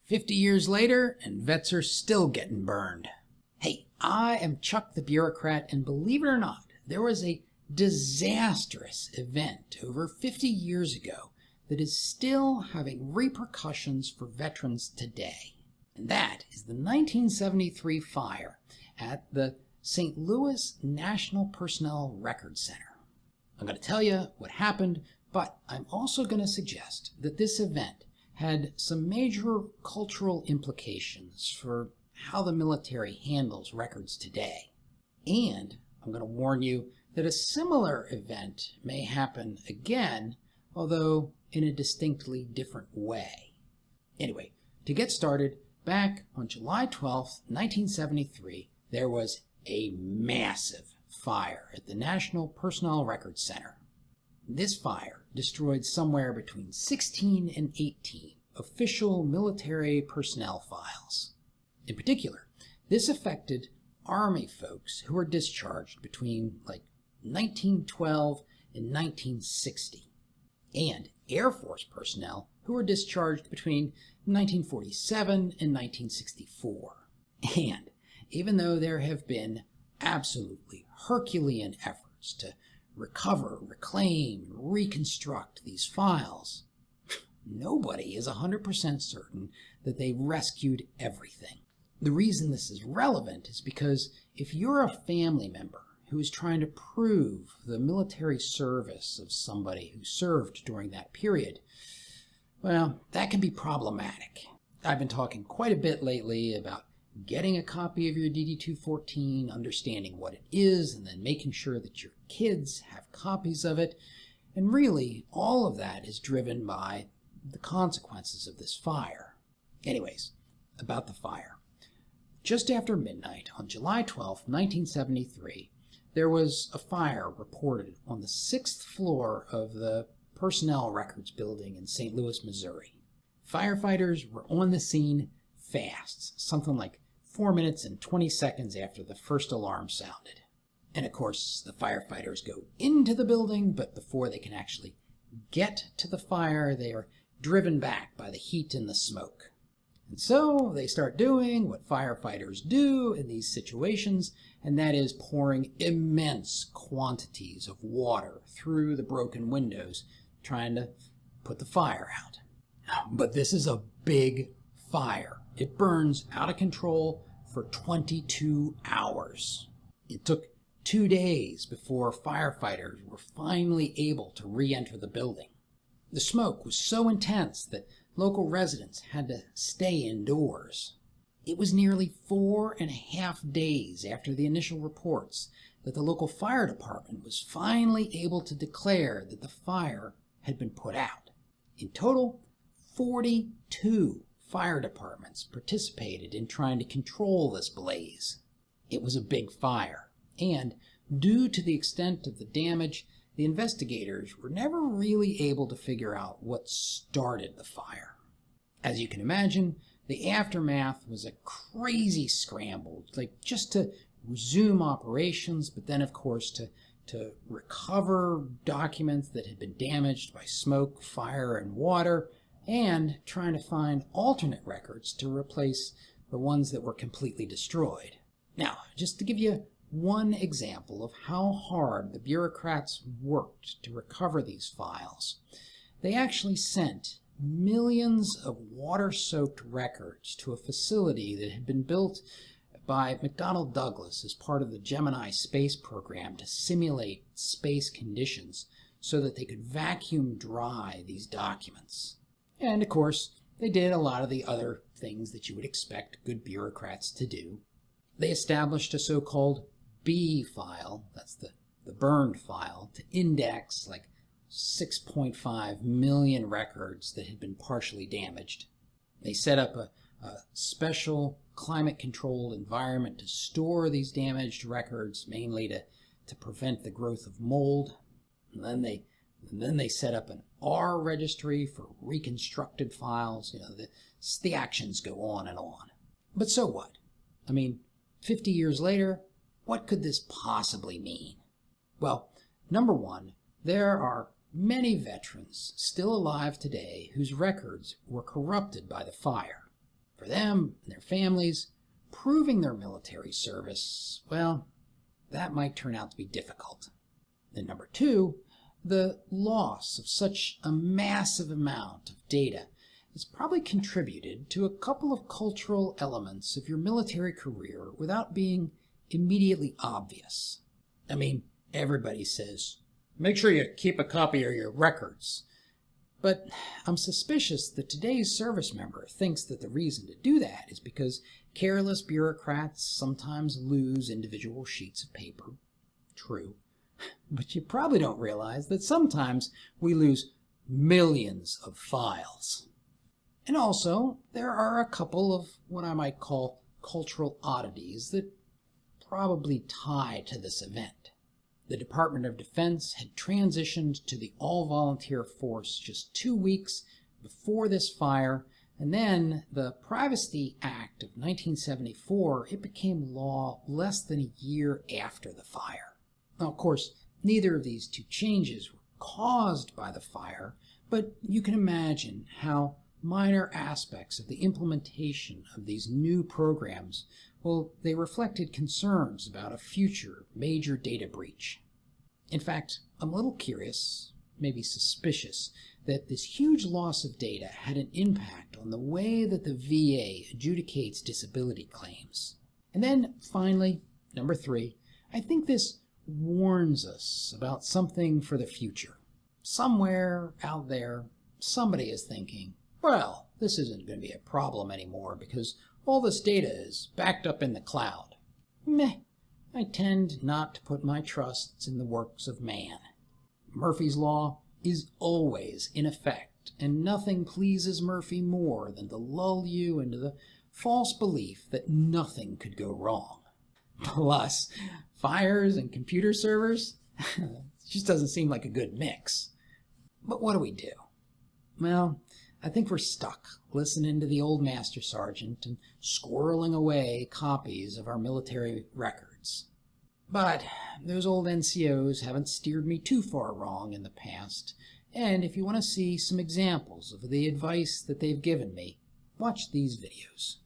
50 years later, and vets are still getting burned. Hey, I am Chuck the Bureaucrat, and believe it or not, there was a disastrous event over 50 years ago that is still having repercussions for veterans today. And that is the 1973 fire at the St. Louis National Personnel Record Center. I'm going to tell you what happened, but I'm also going to suggest that this event had some major cultural implications for how the military handles records today. And I'm going to warn you that a similar event may happen again, although in a distinctly different way. Anyway, to get started, back on July 12th, 1973, there was a massive fire at the National Personnel Record Center. This fire destroyed somewhere between 16 and 18 official military personnel files. In particular, this affected Army folks who were discharged between 1912 and 1960, and Air Force personnel who were discharged between 1947 and 1964. And even though there have been absolutely Herculean efforts to recover, reclaim, and reconstruct these files, nobody is 100% certain that they've rescued everything. The reason this is relevant is because if you're a family member who is trying to prove the military service of somebody who served during that period, well, that can be problematic. I've been talking quite a bit lately about getting a copy of your DD-214, understanding what it is, and then making sure that your kids have copies of it. And really, all of that is driven by the consequences of this fire. Anyways, about the fire. Just after midnight on July 12, 1973, there was a fire reported on the 6th floor of the Personnel Records Building in St. Louis, Missouri. Firefighters were on the scene fast, something like 4 minutes and 20 seconds after the first alarm sounded. And of course, the firefighters go into the building, but before they can actually get to the fire, they are driven back by the heat and the smoke. And so they start doing what firefighters do in these situations, and that is pouring immense quantities of water through the broken windows, trying to put the fire out. But this is a big fire. It burns out of control for 22 hours. It took 2 days before firefighters were finally able to re-enter the building. The smoke was so intense that local residents had to stay indoors. It was nearly 4.5 days after the initial reports that the local fire department was finally able to declare that the fire had been put out. In total, 42 fire departments participated in trying to control this blaze. It was a big fire, and due to the extent of the damage, the investigators were never really able to figure out what started the fire. As you can imagine, the aftermath was a crazy scramble, just to resume operations, but then of course to recover documents that had been damaged by smoke, fire, and water, and trying to find alternate records to replace the ones that were completely destroyed. Now, just to give you one example of how hard the bureaucrats worked to recover these files, they actually sent millions of water-soaked records to a facility that had been built by McDonnell Douglas as part of the Gemini space program to simulate space conditions so that they could vacuum dry these documents. And of course, they did a lot of the other things that you would expect good bureaucrats to do. They established a so-called B file, that's the burned file, to index 6.5 million records that had been partially damaged. They set up a special climate-controlled environment to store these damaged records, mainly to prevent the growth of mold. And then they set up an R registry for reconstructed files. The actions go on and on. But so what? 50 years later, what could this possibly mean? Well, number one, there are many veterans still alive today whose records were corrupted by the fire. For them and their families, proving their military service, well, that might turn out to be difficult. And number two, the loss of such a massive amount of data has probably contributed to a couple of cultural elements of your military career without being immediately obvious. I mean, everybody says, make sure you keep a copy of your records. But I'm suspicious that today's service member thinks that the reason to do that is because careless bureaucrats sometimes lose individual sheets of paper. True. But you probably don't realize that sometimes we lose millions of files. And also, there are a couple of what I might call cultural oddities that probably tie to this event. The Department of Defense had transitioned to the all-volunteer force just 2 weeks before this fire, and then the Privacy Act of 1974, it became law less than a year after the fire. Now, of course, neither of these two changes were caused by the fire, but you can imagine how minor aspects of the implementation of these new programs, well, they reflected concerns about a future major data breach. In fact, I'm a little curious, maybe suspicious, that this huge loss of data had an impact on the way that the VA adjudicates disability claims. And then, finally, number three, I think this warns us about something for the future. Somewhere out there, somebody is thinking, well, this isn't going to be a problem anymore because all this data is backed up in the cloud. Meh, I tend not to put my trusts in the works of man. Murphy's Law is always in effect, and nothing pleases Murphy more than to lull you into the false belief that nothing could go wrong. Plus, fires and computer servers, it just doesn't seem like a good mix. But what do we do? Well, I think we're stuck listening to the old Master Sergeant and squirreling away copies of our military records. But those old NCOs haven't steered me too far wrong in the past, and if you want to see some examples of the advice that they've given me, watch these videos.